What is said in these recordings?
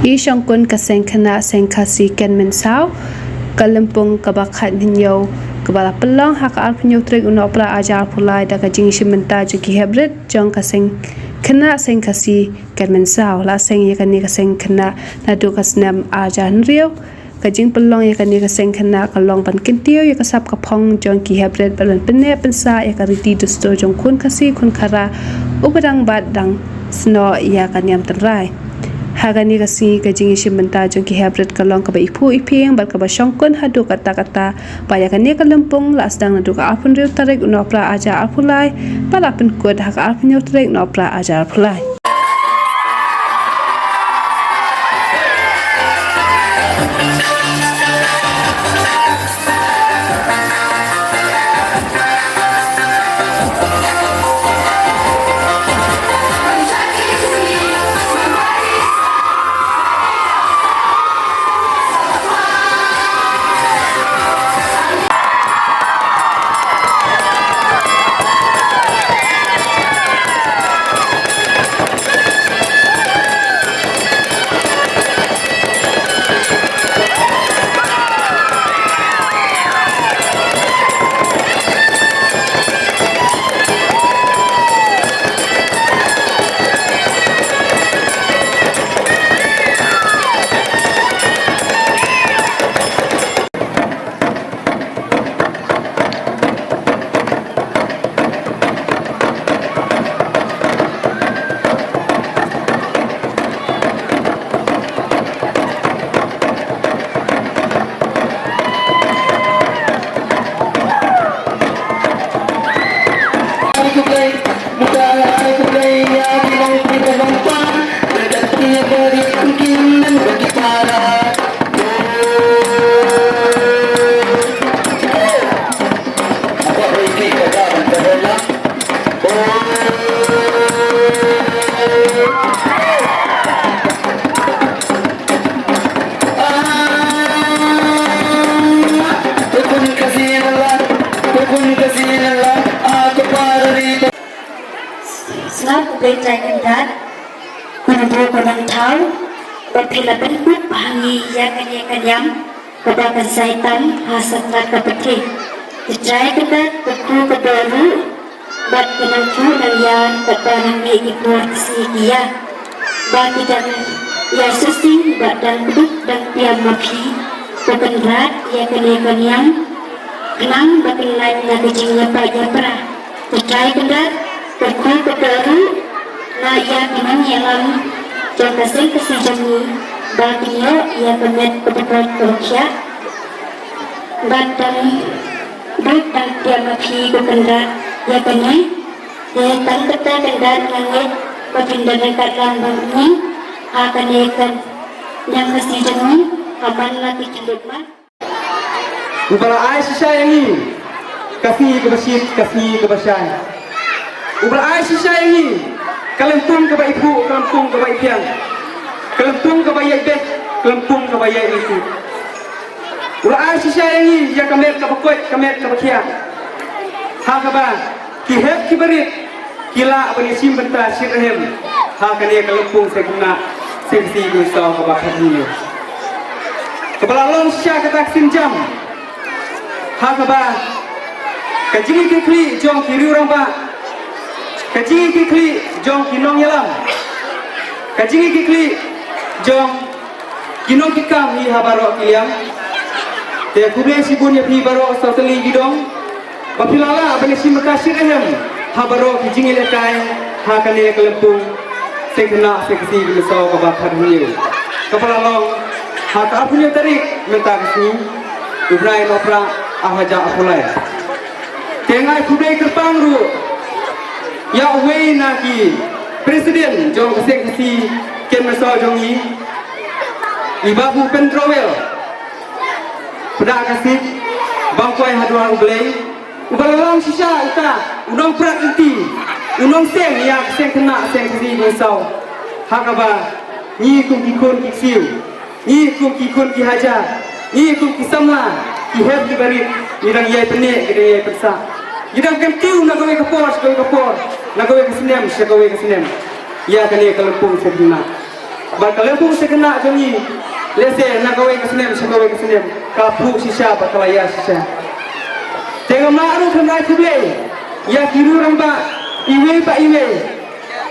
Ishangkun kasengkana sengkasi ken mensau Kalimpung kabakhat ninyo kabala pelang hak alpinyo trik unopra ajar pulai da kajing shimenta juki hebret jong kaseng kena sengkasi ken mensau la seng yakani kaseng kena nadu kasnam ajar nriyo kajing pelang yakani kaseng kena kalong pan kintio yakasap kapong jong ki hebret balan penne pensa yakariti dusto jong kun kasi kun kara ubadang badang sno yakaniam tenrai Hagani kasi kajing shimenta jong ki hebret kalong kaba ipu iping bar kaba shongkun hadu kata-kata paya kani kalempung la sedang nadu ka alpun riu tarik unopra aja alpulai pala penkut hak alpun riu tarik unopra aja alpulai Berjalan menuju Padang Tau berpila bentuk bahangi yang kedakan saitan hasil neraka peti dijai kedat beku kedaru bat kenangku dan yang kebarang ikhwan siya bat tidak ya susing bat dan beduk dan piam mapi bukan berat ya yang kenang batin lain yang kecilnya payah perah dijai kedat beku kedaru Naya dengan yang jaga sengkasi jami baginya ia benet kebetulan kerja badan duduk dan dia mafi berkendat ia kena dia tangkata kendat langit berpindah dekat lambang ini akan ikan yang kasi jami aman lagi cendekman Ubala ai sisayangi kasih kebasit kasih kebasan Ubala ai sisayangi Kelempung ke baik ibu, kelempung ke baik piang, kelempung ke baik bek, kelempung ke baik itu. Ulah sisa yang ini, ya kamet ke bakut, kamet ke bakian. Hakaba, kihep kiberit, kila apa ni sim benta sirhem. Hakani kelempung seguna, segsi gusau ke bakat ini. Kepala long sisa ketak sinjam. Hakaba, kajing kikli jong kiri orang ba. Kajing kikli jong kinong yalam kajing kikli jong kinong kikam hi habaro kiliam te kuble sibun ya hi baro soteli gidong papilala bani sim kasir ehem habaro kajing lekai hakane kelempung sekena seksi gilso kabakar hiu kepala long hak apunya tarik minta kesini ubrai nopra ahaja apulai tengai kuble kerpang ru ya wei naki presiden jong keseksi ken mesau jong ibabu pentrowel pedak kasih bangkoi haduan ublei ubalang sisa uta unong prak inti unong seng ya seng kena seng kasi mesau hakaba ni kum kikun kiksiu ni kum kikun ki haja ni kum kisamla ki heb ki barit nirang yai pene gede yai persa Gidang kemtiu nak gawe kapor, nak gawe kesinem, saya gawe kesinem. Ya kali kelempung sedina. Bakal pun sekena jongi lese nak kawai kesenem sekawai kesenem kapu sisa bakal ya sisa tengok maru kena kuble ya kiru ramba iwe pak iwe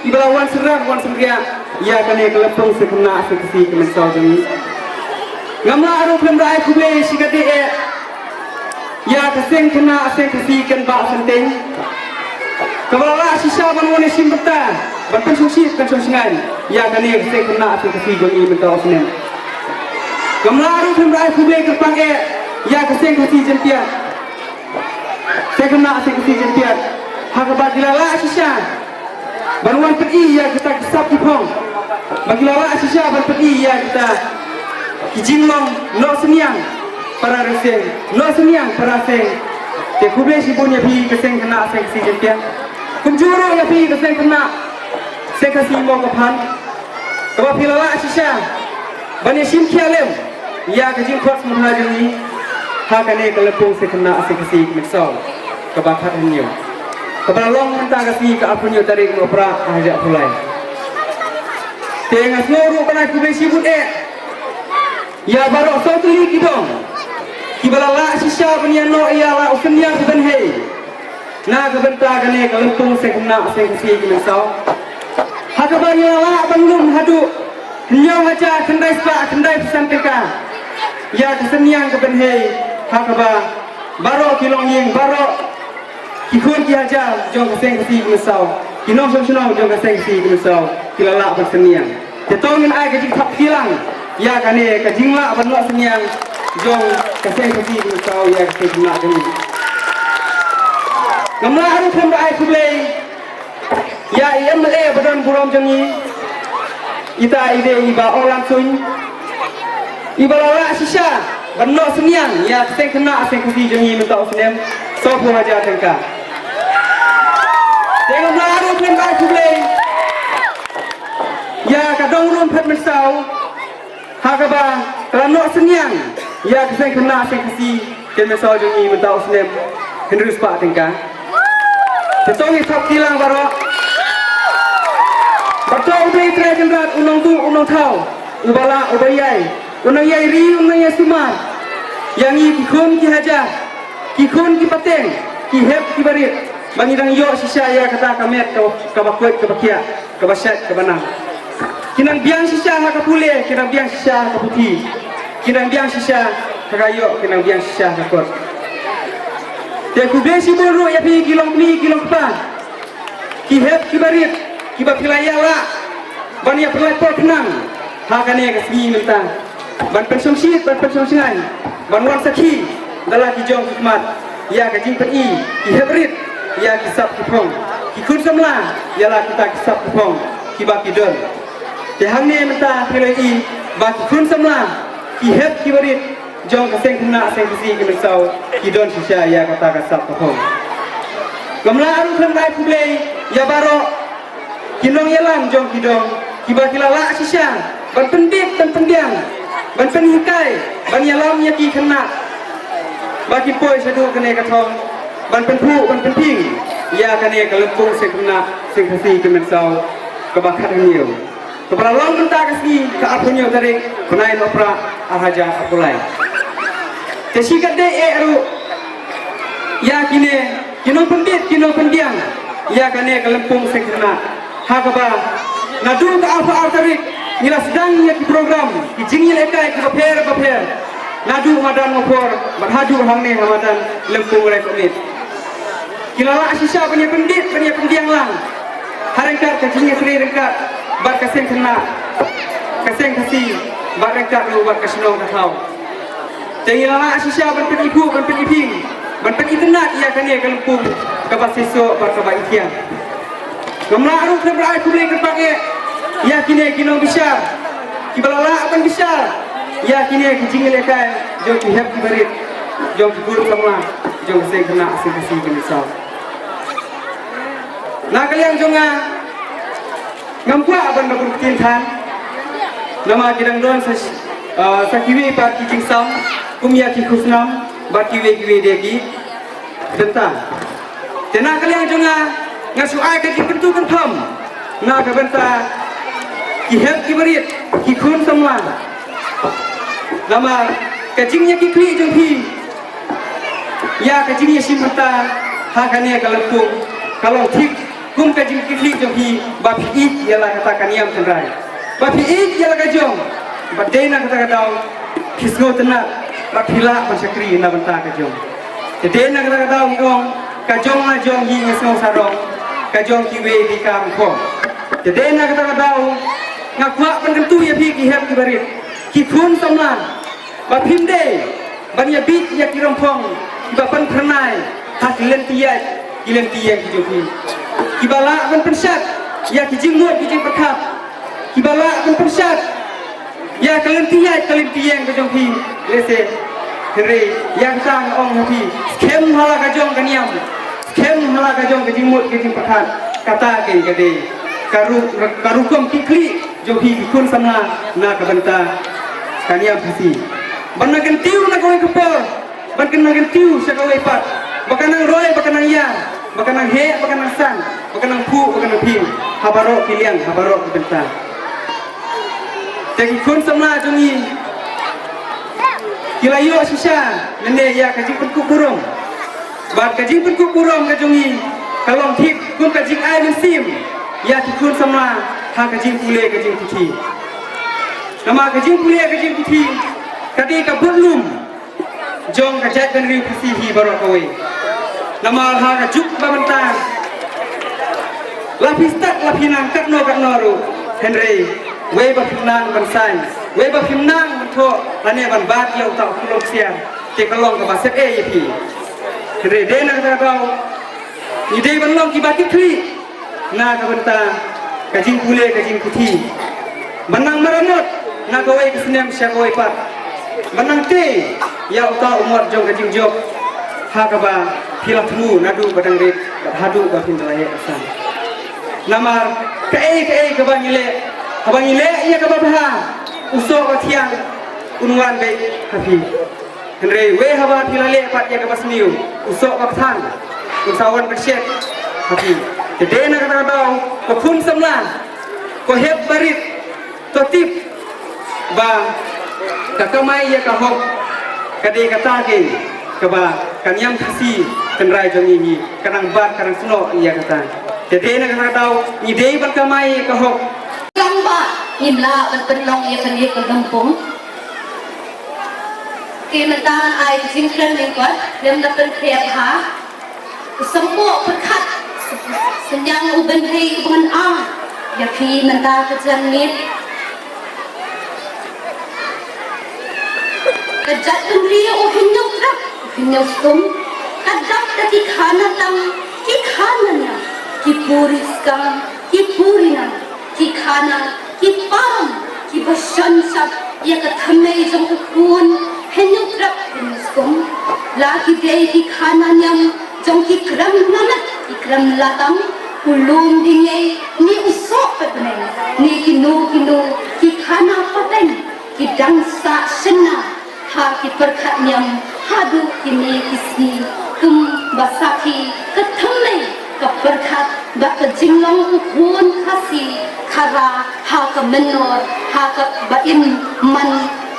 ibalawan seram wan semria ya kane kelepung sekena sekesi kemensau jongi ngamaru kena kuble sikati ya keseng kena sekesi kan bak senteng kebala sisa banwane simbeta banpen susi kan susingan ya kane keseng kena sekesi jongi mentau senem Gamlaru kembali kuble kerpang ya keseng kasi jempian. Saya kena kasi jempian. Hakabat dilala sisa. Banuan pedi ya kita kisap kipong. Bagi lala sisa ban pedi ya kita kijinglong no seniang para reseng no seniang para seng. Te kuble si punya pi keseng kena seng kasi jempian. Kunjuru ya pi keseng kena seng kasi mo kapan. Kabab dilala sisa. Bani sim kialem. Ya kajing kuat menghadiri hakane kelepung sekena asikasi misal kebakat henyo kebalong mentang kasi ke apunyo tarik ngopra ajak pulai tengah seluruh pernah kubeng sibut ya barok sotuli kidong kibalala sisa penyano ya la usenya kuben hei na kebenta kane kelepung sekena asikasi misal hakabanya la bangun hadu henyo haja kendai spa kendai pesan ya kesenian kebenhei hakaba baro kilong ying baro kikun ki haja jong keseng kesi mesau kinong song jong keseng kesi mesau kilala bersenian tetongin ai kajing thap kilang ya kane kajing la banlo senian jong keseng kesi mesau ya keseng na kani ngamla aru kham ai kublei ya MLA badan burom jongi ita ide iba orang sun Ibalala sisa benno senian ya seng kena seng kasi jongi mentau senem sopo aja tengka tengok baru kembali kuble ya kadong rum pet mesau hakaba kerana senian ya seng kena seng kasi ken mesau jongi mentau senem henrus pak tengka tetongi top kilang baro betul udah terjengrat unong tu unong tau ubala ubayai unang yai ri unang yai sumar yang i kikun ki haja kikun ki pateng ki hep ki barit bangi dang yo sisa ya kata kamet ka bakwet ka bakia ka basyat ka banang kinang biang sisa ha ka pule kinang biang sisa ha ka putih kinang biang sisa ha ka yo kinang biang sisa ha ka kot te ku besi bolu ya pi kilong pa ki hep ki barit ki bakilaya la bani ya pelai pot kenang ha ka ne ka sini mentang ban pensong singan ban wan sakhi dala ki jong hikmat ya ka jing pei ki hebrit ya ki sap ki phong ki kun samla ya la kita ki sap ki phong ki ba ki don te hangne menta pilai ba ki kun samla ki heb ki barit jong ka seng kuna seng si ki mesau ki don sisa ya kata ka sap ki phong gamla aru khan dai kublei ya baro kinong yalang jong ki dong ki ba ki lala sisa ban pendik dan pendiang ban penhikai ban yalam yaki kena bagi poi sadu kene katong ban penpu ban penting ya kene kalempung sekena sengkasi kemensau kebakat niu kepala long mentah kasi ke apunyo tarik kunain opera ahaja apulai tesikat de eru ya kine kinong pendit kinong pendiang ya kene kalempung sekena hakaba nadu ke apa tarik nila sedang ya program kijingil ekai ke baper nadu madan ngopor berhadu hangne hamadan lempung rekomit kilala sisa punya pendit punya pendiang lang harengkat kejingil seri rengkat bar kaseng kena kaseng kasi bar rengkat lu bar kasenong katau tengilala sisa ban penipu ban peniping ban penitenat ia kane ke lempung ke basiso bar ke baikian gamlaru kebrai kuble kepake ya kini kinong besar kibalala akan besar ya kini kijingil ekai jom ki hep ki barit jom ki guru samla jom seng kena seng kasi misal na kalian jonga ngampua aban berkutin tan nama kidang don sakiwi par kijing sam kumya ki khusnam bar kiwe degi tentang tena kalian jonga ngasu ai ka ki pentu kan tham na ka benta ki heb ki barit ki khun samla lama kajingnya ki kli jong pi ya kajingnya simata ha kania kalampung kalau tik kum kajing ki kli jong pi ba pi ialah kata kaniam tendrai ba pi ialah kajong ba dena kata kadau kisgo tenak ba phila ba sakri na banta kajong dena kata kadau ngong kajong na jong hi ngesau sarong kajong ki we di kam ko dena kata kadau ngakwa pengentu ya pi ki heb ki barit ki khun samla ba phimde bania bit ya ki rompong ba pan pranai hasilen tiya kilen tiya ki jopi ki bala ban pensat ya ki jingmut ki jing perkap ki bala ban pensat ya kalen tiya ki jopi lese hre yang sang ong hapi skem hala ka jong kaniam skem hala ka jong ki jingmut ki jing perkap kata ke gade karu kom kikli jopi ki kun samna na ka banta kaniam pasi ban tiu na kowe kepol ban tiu sa kowe pat bakanang roy bakanang ya bakanang he bakanang san bakanang pu bakanang pim habaro piliang habaro benta jadi kun samna jongi kilayo sisa nene ya kajing penku burung bat kajing penku burung kajongi kalong thik kun kajing ai men sim ya ki kun samna ha kajing pule kajing puthi nama kajing pule kajing puthi kadi ka burlum jong kajat dan riu pasi hi baru kowe nama ha juk babentar lapis tak lapinang katno ru Henry we ba pinang ban sai we ba pinang tho lane ban bat yau ta kulok sia te kalong ka basek e yi Henry de na ka bau ni de ban long ki bakit kli na ka benta kajing pule kajing puthi menang merenut na kowe kesenian sia kowe pat menang te ya uta umur jong kajing jok ha ka ba pila thru nadu badang ret hadu ba pin laye asan namar ke ka bang ile ya ka ba bha uso ka thiang unwan be hafi henre we ha ba pila le pat ya ka basmiu uso ka than usawan bersek hafi de na ka ba ko khun samlan ko heb barit to tip ba kakamai ya ka hok kade kata ke keba kanyam khasi kenrai jongi ni kanang bat kanang sno ya kata jadi na kata tau ni dei ban kamai ka hok lamba imla ban penlong ya kan ye ka gampong ke mentan ai jingkran ni kwat dem da pen khep ha sempo perkhat senyang uben hei uben a ya phi menta ka jan ni kajat dunia uhinyok trap uhinyok sum kadap ki khana tam ki khana na ki puri skam ki puri na ki khana ki pam ki bashan sab ya ka thame jong kun hinyok trap uhinyok sum la ki dei ki khana nyam jong ki kram namat ki kram latam ulum dingai ni usok patne ni kinu ki khana paten ki dangsa sena ha ki perkhat nyam hadu kini kisni kum basaki kathame ka perkhat ba ka jinglong ukun khasi khara ha ka menor ha ka ba im man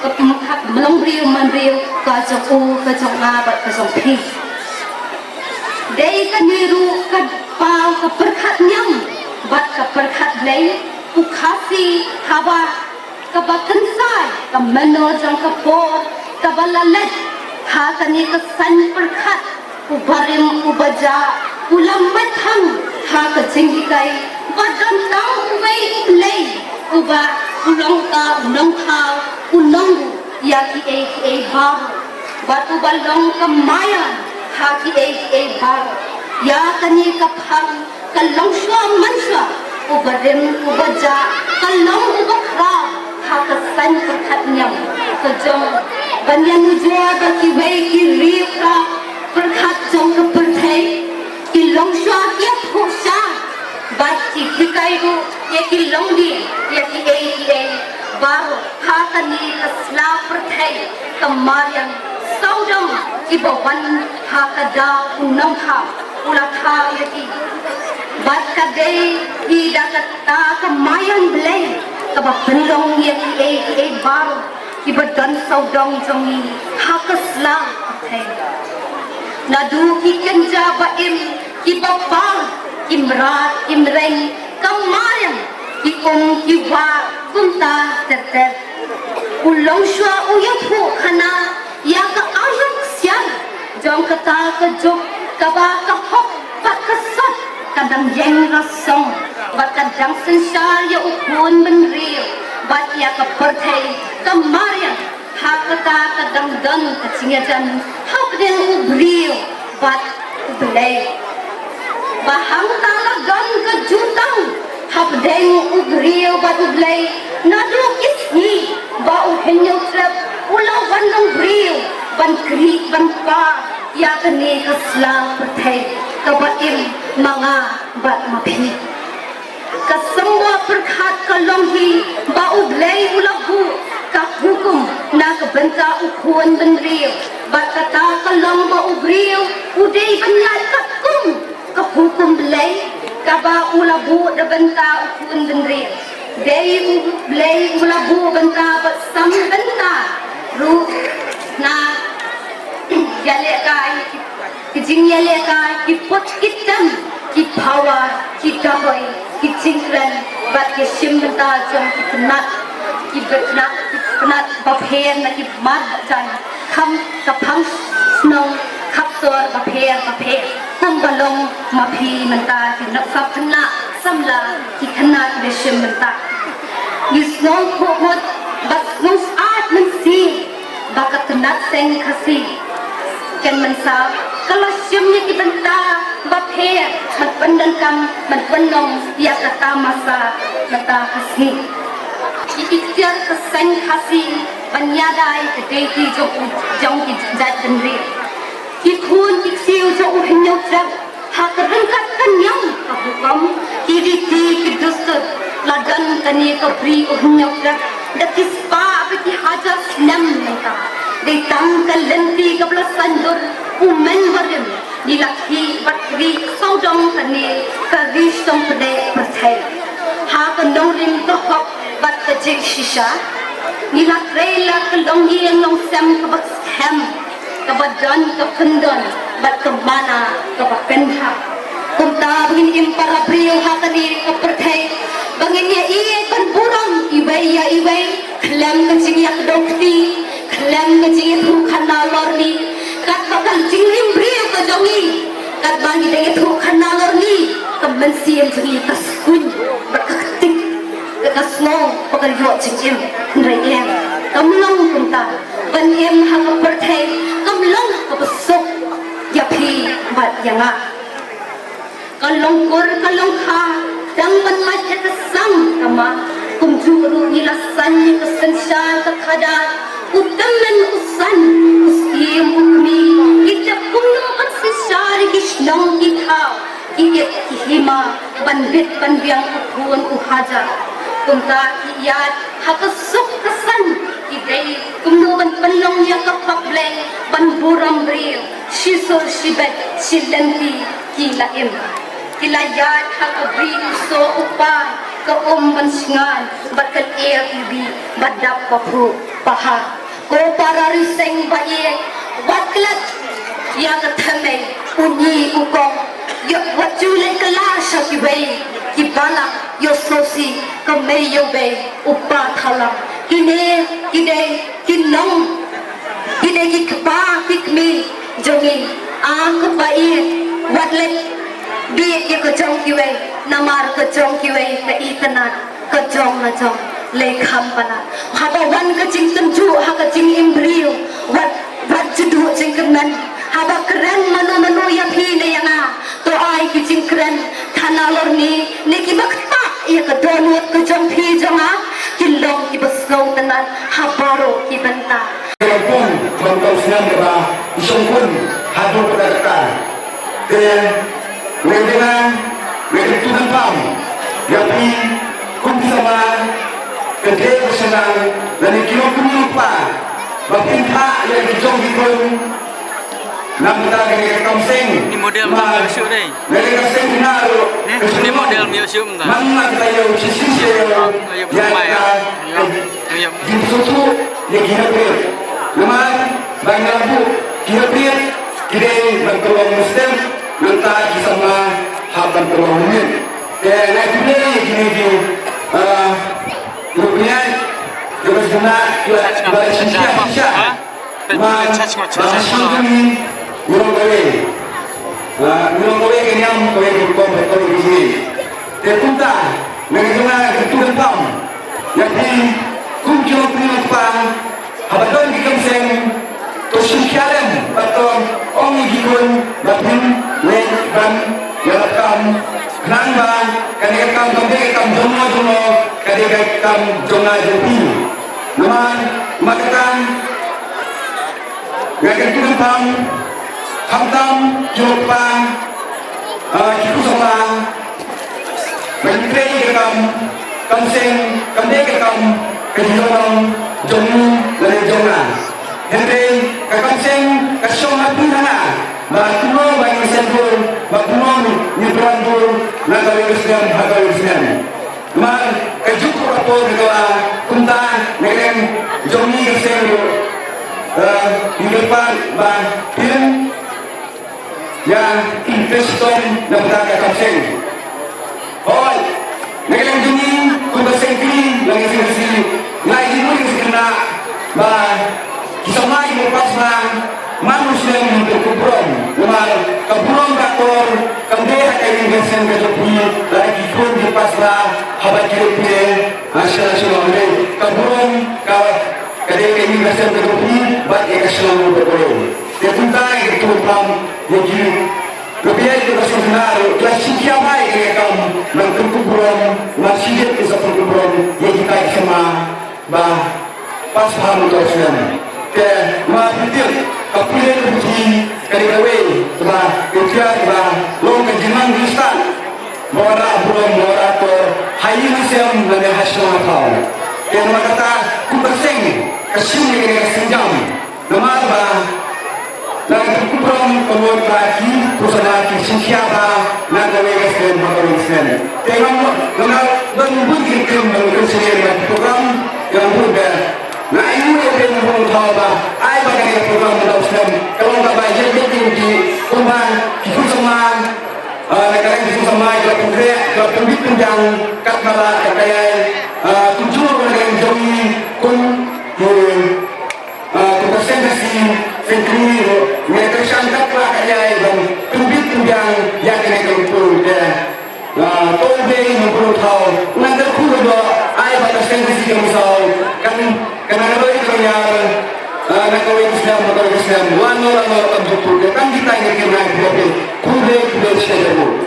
ka hak melong riu man riu ka jong u ka jong a ba ka jong phi dei ka niru ka pa ka perkhat nyam ba ka perkhat lei u khasi hawa ka ba kansai ka menor jong ka por kabalalet ha kani ka san perkhat ubarim ubaja ulam mathang ha ka jingi kai badam tang ubai lei uba ulong ta ulong thao ulong ya ki e har batu balong ka mayan ha ki e har ya kani ka phang ka long shwa manswa ubarim ubaja ka long ubakra ha ka san perkhat nyam ka jong banyan jua ba ki wei ki ripra perkhat jong ka perthai ki long shwa ki phosha ba ki kai ru ye ki long di ye ki e baro ha ka ni ka sla perthai ka marian saudam ki bawan ha ka da unam tha ula tha ye ki bat ka dei ki da ka ta ka mayan blei kaba penlong yang bar ibadan saudong jongi hakaslang thai nadu ikan jaba ibapa imrat imreng kamayang iwa kunta terter ulong shwa uyapu khana ya ka ayam sian jong kata ka jok kaba ka hok pakasat kadang jeng rasong bat kadang sensar ya ukun benril bat ya ka perthai kamarian ha kata kadang dan kacingajan ha kadang ubril bat ublay bahang talagan ka jutang ha kadang ubril bat ublay nadu isni ba uhenyo trap ulaw bandong bril ban kri ban pa ya kani kaslang perthai kabaim mga bat mapi kasemua perkhat kalonghi ba ublay ulagu ka hukum na kabenta ukhuan benril ba kata kalong ba ubril uday banyat kakum ka hukum blay ka ba ulagu da benta ukhuan benril day ublay ulagu benta ba sam benta ru na yale kai kijing yale kai kipot kitam ki power ki dahoy ki jingran bat ki simbenta jong ki penat ki penat baphen na ki mad jan kham kapang snong kapsor baphen kum balong mapi menta ki nak sapna samla ki khana be simbenta yusnong khot bat nus art men si bakat tenat seng kasi kan mensa kalau siamnya ki benta baphe mat pandan kam mat panong ya kata masa kata kasi ikhtiar keseng kasi banyadai kedai ki jong ki jat benri ki khun ki siu jo uhinyo trap ha kerengkat kenyang ka hukum ki riti ki dustut ladan kani ka pri uhinyo trap dakis pa apiti hajar nam neta de tangkal lenti ka sandur umen wadim dilakhi batri saudong kani ka ristong pede perthai ha ka nongrim ka hok bat ka jing shisha nilak rela ka longi ang long sem ka bak scam ka badan ka pendon bat ka mana ka penha kumta bangin impara priyo ha kani ka perthai bangin ya iye kan burang iway ya iway klam ka jing yak dokti klam ka jing thu khana lorni kat bakal jing lim priyo ka jongi kat bangi de thu khana lorni ka mensiam jing ka skun bat ka tik ka snong bakal yo jing im rai em kamlong kumta ban em ha ka perthai kamlong ka besok ya phi bat yanga kalong kur kalong kha dang ban ma ka sang kama kum ju ru ila san ni ka sansar ka khada utaman usan usim ukmi kita kumno at sansar kishnong kithaw kiyet kihima banbit banbiang ukhuan uhaja kumta iyat hakasuk kasan idai kumno ban panlong ya ka pableng ban buram ril shisor shibet shilanti kilaim kilayat hakabri so upan ka ban singan bakal air ibi badap papu paha ko parariseng baye watlat ya ka thame unyi ukong yo wachule kala shakibai kibala yo sosi ka meyo be upa thala kine kinong kine ki kpa pikmi jongi ang bai watlet bi ye ko jong kiwe namar ko jong kiwe ka itana ko jong na jong le kham pana haba wan ka jing tan ju ha ka jing imbrio wat judu jing kan haba keren mano ya phi ne yana to ai ki jing keren thana lor ni ne ki makta ya ka donut ko jong phi jonga kilong ki basno tanan habaro ki banta pun bangkau senang ba isong pun hadu pada ke Wedena, Tuhan Pam, Yapi, Kumsama, Kedai Bersenang, dan Kilo Kumulupa, Bapin Pak yang dijong di pun, Nampak dengan kamseng. Ini model music deh. Dengan kamseng benar. Ini model music entah. Mana kita yang sisi yang Ayam. di susu yang kita beri. Namun banyak bu kita beri kita bertuang Muslim nanti sama haban tuang ini. Dan nanti gini di grupnya juga sudah kita sisa. Minum kowe kenyang kowe berkom betul di sini. Terpunta mengenai keturunan pam. Jadi kunjung punya pam. Habadon di kamseng. Toshikaran betul. Om gikun batin wen ban yarakam nangban kadekam kadekam jono kadekam jona jadi. Naman makatan Ngakan turun pam, hamtam, jopang, kikusama, mentrei kekam, kamseng, kamdek kekam, kejolong, jomu, dan jona. Henry, kakamseng, kasyong hapun hana, batuno bayi sentur, batuno nyebran tur, nagawirusnya, hagawirusnya. Man, kajukur rapor ketua, kunta, ngerem, jomi kesentur, di depan film yang investor dan berada kamseng. Oh, negara ini kuda sengkiri lagi sengkiri, lagi mungkin sekena bah kisah mai lepas bang manusia yang berkubrom, lemal kebrom kakor, kembali akan investasi kejopi lagi pun lepas bang habat kiripnya, asyik kebrom kawat kadang kami rasa terlupa, bagai keselamatan berkorban. Dia pun tak itu pam, jadi lebih itu keselamatan. Klasik yang baik dia kamu, nanti kubur, masih dia bisa kubur, yang kita sama, bah pas paham terusnya. Ke maaf betul, kapunya lebih kaligawe, bah kerja bah long kejiman Kristen, mora abrom mora to, hayu siam dan hasil tahu. Yang kata kuberseng kasih dengan senjam nama ba dan kuprom keluar lagi perusahaan siapa nak gawe sen makan sen tengok nama dan mungkin dengan sendiri program yang berbeda nah ini yang perlu tahu ba ai bagai program Muslim kalau tak baik jadi di rumah kita semua negara kita semua kita pemberi kita pembinjam kat malah kaya tujuh dengan jami kun konsentrasi sendiri mereka sangkat lah kaya dan pembinjam yang kena kumpul dia tobe memperlu tahu nanti kudo ai batas sentrasi yang misal kan karena itu yang nak Islam atau Islam, wan orang betul. Kan kita ingin naik kuda sejajar.